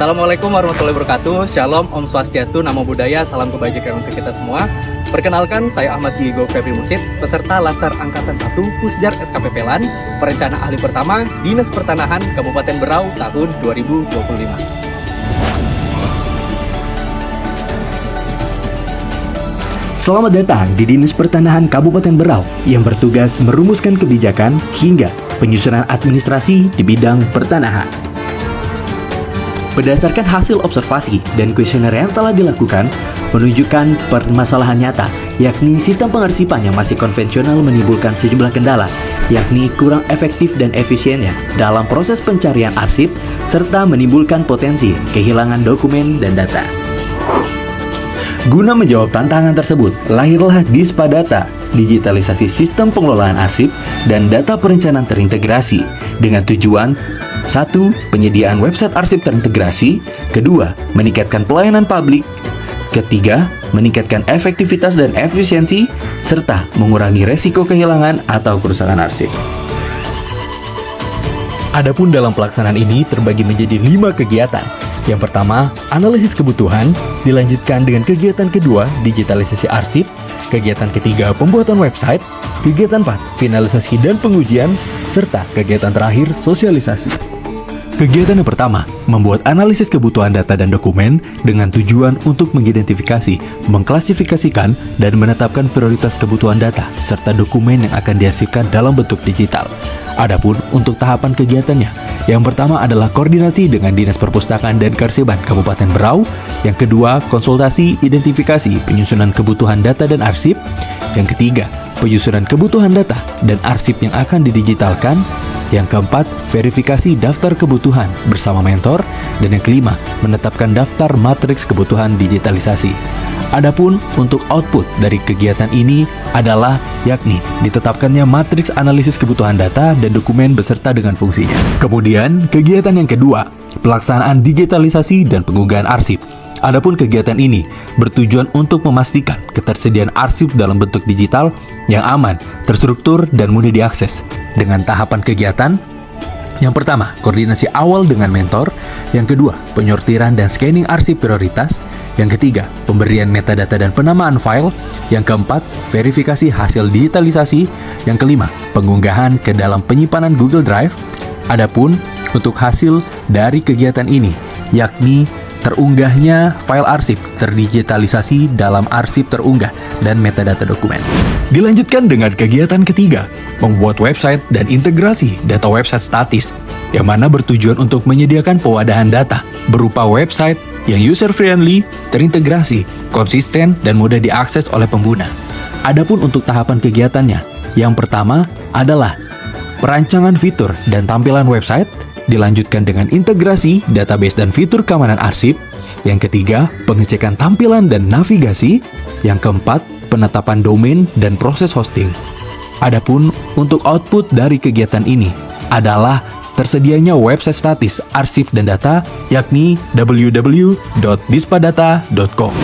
Assalamualaikum warahmatullahi wabarakatuh. Shalom, Om Swastiastu, Namo Buddhaya, salam kebajikan untuk kita semua. Perkenalkan, saya Ahmad Diego Febri Mursid, peserta Latsar Angkatan 1 Pusjar SKPP LAN, perencana ahli pertama, Dinas Pertanahan Kabupaten Berau tahun 2025. Selamat datang di Dinas Pertanahan Kabupaten Berau yang bertugas merumuskan kebijakan hingga penyusunan administrasi di bidang pertanahan. Berdasarkan hasil observasi dan kuesioner yang telah dilakukan, menunjukkan permasalahan nyata, yakni sistem pengarsipan yang masih konvensional menimbulkan sejumlah kendala, yakni kurang efektif dan efisiennya dalam proses pencarian arsip, serta menimbulkan potensi kehilangan dokumen dan data. Guna menjawab tantangan tersebut, lahirlah Dispadata, digitalisasi sistem pengelolaan arsip dan data perencanaan terintegrasi, dengan tujuan 1. Penyediaan website arsip terintegrasi. 2. Meningkatkan pelayanan publik. 3. Meningkatkan efektivitas dan efisiensi, serta mengurangi resiko kehilangan atau kerusakan arsip. Adapun dalam pelaksanaan ini terbagi menjadi 5 kegiatan. Yang pertama, analisis kebutuhan, dilanjutkan dengan kegiatan kedua, digitalisasi arsip, kegiatan ketiga, pembuatan website, kegiatan 4, finalisasi dan pengujian, serta kegiatan terakhir, sosialisasi. Kegiatan yang pertama, membuat analisis kebutuhan data dan dokumen dengan tujuan untuk mengidentifikasi, mengklasifikasikan, dan menetapkan prioritas kebutuhan data, serta dokumen yang akan dihasilkan dalam bentuk digital. Adapun untuk tahapan kegiatannya, yang pertama adalah koordinasi dengan Dinas Perpustakaan dan Kearsipan Kabupaten Berau, yang kedua, konsultasi, identifikasi, penyusunan kebutuhan data dan arsip, yang ketiga, penyusunan kebutuhan data dan arsip yang akan didigitalkan, yang keempat, verifikasi daftar kebutuhan bersama mentor, dan yang kelima, menetapkan daftar matriks kebutuhan digitalisasi. Adapun untuk output dari kegiatan ini adalah yakni ditetapkannya matriks analisis kebutuhan data dan dokumen beserta dengan fungsinya. Kemudian, kegiatan yang kedua, pelaksanaan digitalisasi dan pengunggahan arsip. Adapun kegiatan ini bertujuan untuk memastikan ketersediaan arsip dalam bentuk digital yang aman, terstruktur, dan mudah diakses. Dengan tahapan kegiatan, yang pertama, koordinasi awal dengan mentor, yang kedua, penyortiran dan scanning arsip prioritas, yang ketiga, pemberian metadata dan penamaan file, yang keempat, verifikasi hasil digitalisasi, yang kelima, pengunggahan ke dalam penyimpanan Google Drive. Adapun untuk hasil dari kegiatan ini, yakni terunggahnya file arsip terdigitalisasi dalam arsip terunggah dan metadata dokumen. Dilanjutkan dengan kegiatan ketiga, membuat website dan integrasi data website statis, yang mana bertujuan untuk menyediakan pewadahan data berupa website yang user-friendly, terintegrasi, konsisten, dan mudah diakses oleh pengguna. Adapun untuk tahapan kegiatannya, yang pertama adalah perancangan fitur dan tampilan website, dilanjutkan dengan integrasi, database, dan fitur keamanan arsip. Yang ketiga, pengecekan tampilan dan navigasi. Yang keempat, penetapan domain dan proses hosting. Adapun untuk output dari kegiatan ini adalah tersedianya website statis arsip dan data, yakni www.dispadata.com.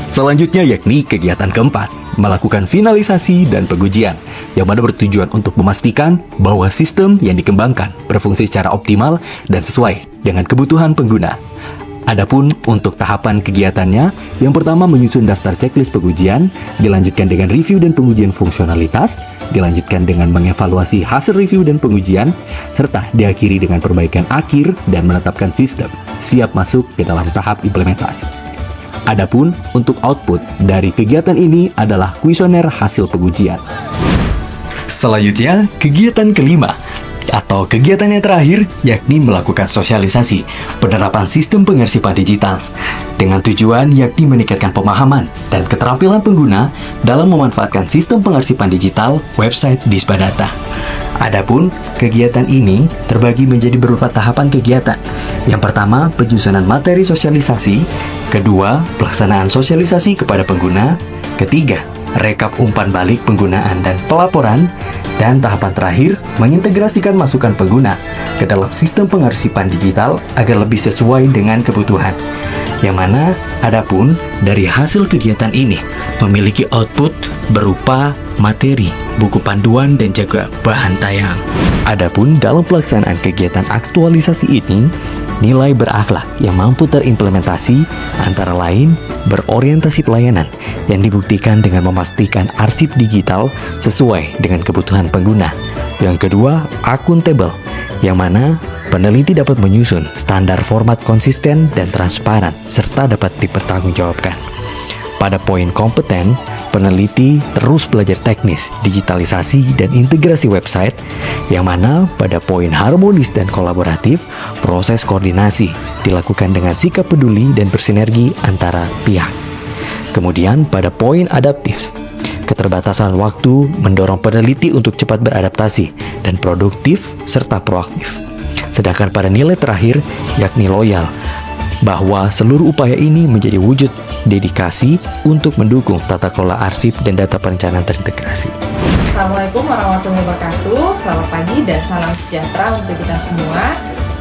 Selanjutnya yakni kegiatan keempat, melakukan finalisasi dan pengujian, yang mana bertujuan untuk memastikan bahwa sistem yang dikembangkan berfungsi secara optimal dan sesuai dengan kebutuhan pengguna. Adapun untuk tahapan kegiatannya, yang pertama menyusun daftar checklist pengujian, dilanjutkan dengan review dan pengujian fungsionalitas, dilanjutkan dengan mengevaluasi hasil review dan pengujian, serta diakhiri dengan perbaikan akhir dan menetapkan sistem siap masuk ke dalam tahap implementasi. Adapun untuk output dari kegiatan ini adalah kuesioner hasil pengujian. Selanjutnya, kegiatan kelima atau kegiatan yang terakhir, yakni melakukan sosialisasi penerapan sistem pengarsipan digital dengan tujuan yakni meningkatkan pemahaman dan keterampilan pengguna dalam memanfaatkan sistem pengarsipan digital website Dispadata. Adapun kegiatan ini terbagi menjadi beberapa tahapan kegiatan. Yang pertama, penyusunan materi sosialisasi. Kedua, pelaksanaan sosialisasi kepada pengguna. Ketiga, rekap umpan balik penggunaan dan pelaporan. Dan tahapan terakhir, mengintegrasikan masukan pengguna ke dalam sistem pengarsipan digital agar lebih sesuai dengan kebutuhan. Yang mana, adapun dari hasil kegiatan ini memiliki output berupa materi, buku panduan, dan juga bahan tayang. Adapun dalam pelaksanaan kegiatan aktualisasi ini, nilai berakhlak yang mampu terimplementasi, antara lain berorientasi pelayanan yang dibuktikan dengan memastikan arsip digital sesuai dengan kebutuhan pengguna. Yang kedua, akuntabel, yang mana peneliti dapat menyusun standar format konsisten dan transparan serta dapat dipertanggungjawabkan. Pada poin kompeten, peneliti terus belajar teknis, digitalisasi, dan integrasi website, yang mana pada poin harmonis dan kolaboratif, proses koordinasi dilakukan dengan sikap peduli dan bersinergi antara pihak. Kemudian pada poin adaptif, keterbatasan waktu mendorong peneliti untuk cepat beradaptasi dan produktif serta proaktif. Sedangkan pada nilai terakhir, yakni loyal, bahwa seluruh upaya ini menjadi wujud dedikasi untuk mendukung tata kelola arsip dan data perencanaan terintegrasi. Assalamualaikum warahmatullahi wabarakatuh. Selamat pagi dan salam sejahtera untuk kita semua.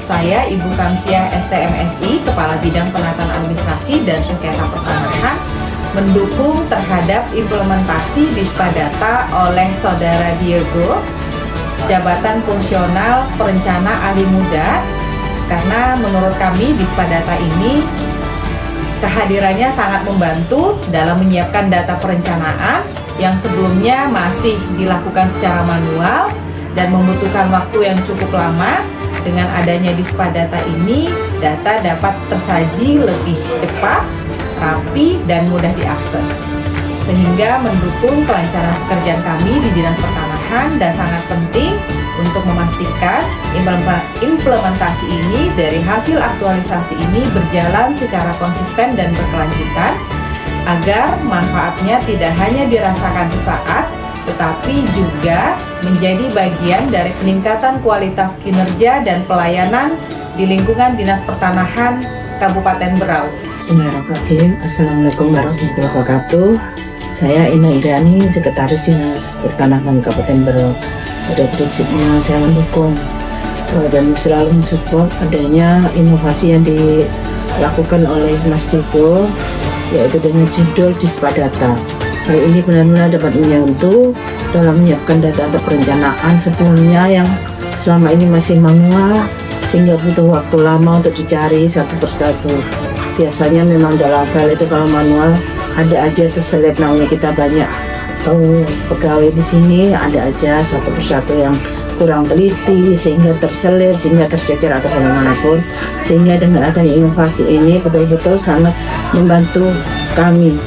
Saya Ibu Kamsiah STMSI, Kepala Bidang Penataan Administrasi dan Sengketa Pertanahan, mendukung terhadap implementasi Dispadata oleh Saudara Diego, Jabatan Fungsional Perencana Ahli Muda, karena menurut kami Dispadata ini kehadirannya sangat membantu dalam menyiapkan data perencanaan yang sebelumnya masih dilakukan secara manual dan membutuhkan waktu yang cukup lama. Dengan adanya Dispadata ini, data dapat tersaji lebih cepat, rapi, dan mudah diakses, sehingga mendukung kelancaran pekerjaan kami di bidang pertanahan dan sangat penting untuk memastikan implementasi ini dari hasil aktualisasi ini berjalan secara konsisten dan berkelanjutan agar manfaatnya tidak hanya dirasakan sesaat tetapi juga menjadi bagian dari peningkatan kualitas kinerja dan pelayanan di lingkungan Dinas Pertanahan Kabupaten Berau. Bismillahirrahmanirrahim. Assalamualaikum warahmatullahi wabarakatuh. Saya Ina Iriani, Sekretaris Dinas Pertanahan Kabupaten Berau. Pada prinsipnya saya mendukung dan selalu mensupport adanya inovasi yang dilakukan oleh Mas Diego, yaitu dengan judul Dispadata. Hal ini benar-benar dapat membantu dalam menyiapkan data perencanaan sebelumnya yang selama ini masih manual, sehingga butuh waktu lama untuk dicari satu persatu. Biasanya memang dalam file itu kalau manual ada aja terselip, namanya kita banyak pegawai di sini, ada aja satu persatu yang kurang teliti sehingga terselip, sehingga tercecer atau bagaimanapun. Sehingga dengan adanya inovasi ini betul-betul sangat membantu kami,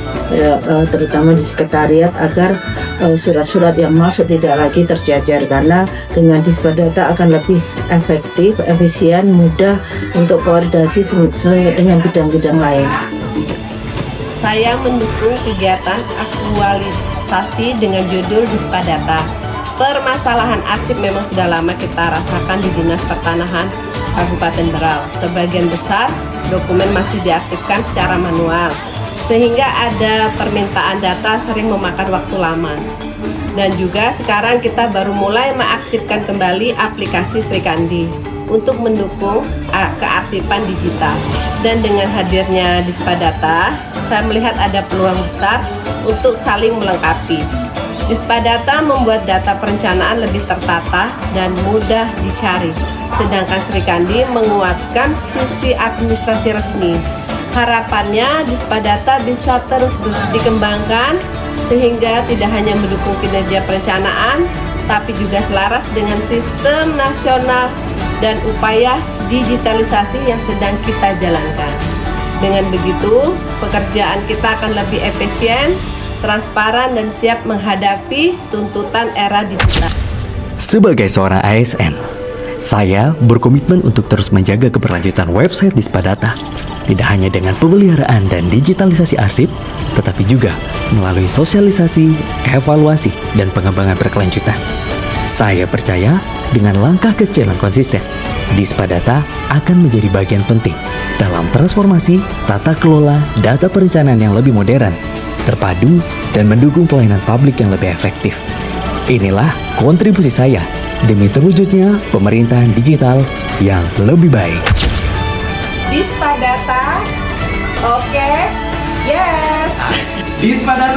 terutama di sekretariat, agar surat-surat yang masuk tidak lagi tercecer, karena dengan Dispadata akan lebih efektif, efisien, mudah untuk koordinasi dengan bidang-bidang lain. Saya mendukung kegiatan aktualisasi dengan judul Dispadata. Permasalahan arsip memang sudah lama kita rasakan di Dinas Pertanahan Kabupaten Berau. Sebagian besar dokumen masih diarsipkan secara manual, sehingga ada permintaan data sering memakan waktu lama. Dan juga sekarang kita baru mulai mengaktifkan kembali aplikasi Srikandi untuk mendukung kearsipan digital. Dan dengan hadirnya Dispadata, saya melihat ada peluang besar untuk saling melengkapi. Dispadata membuat data perencanaan lebih tertata dan mudah dicari, sedangkan Srikandi menguatkan sisi administrasi resmi. Harapannya Dispadata bisa terus dikembangkan sehingga tidak hanya mendukung kinerja perencanaan, tapi juga selaras dengan sistem nasional dan upaya digitalisasi yang sedang kita jalankan. Dengan begitu, pekerjaan kita akan lebih efisien, transparan, dan siap menghadapi tuntutan era digital. Sebagai seorang ASN, saya berkomitmen untuk terus menjaga keberlanjutan website Dispadata, tidak hanya dengan pemeliharaan dan digitalisasi arsip, tetapi juga melalui sosialisasi, evaluasi, dan pengembangan berkelanjutan. Saya percaya dengan langkah kecil yang konsisten, Dispadata akan menjadi bagian penting dalam transformasi tata kelola data perencanaan yang lebih modern, terpadu, dan mendukung pelayanan publik yang lebih efektif. Inilah kontribusi saya demi terwujudnya pemerintahan digital yang lebih baik. Dispadata, oke, yes. Dispadata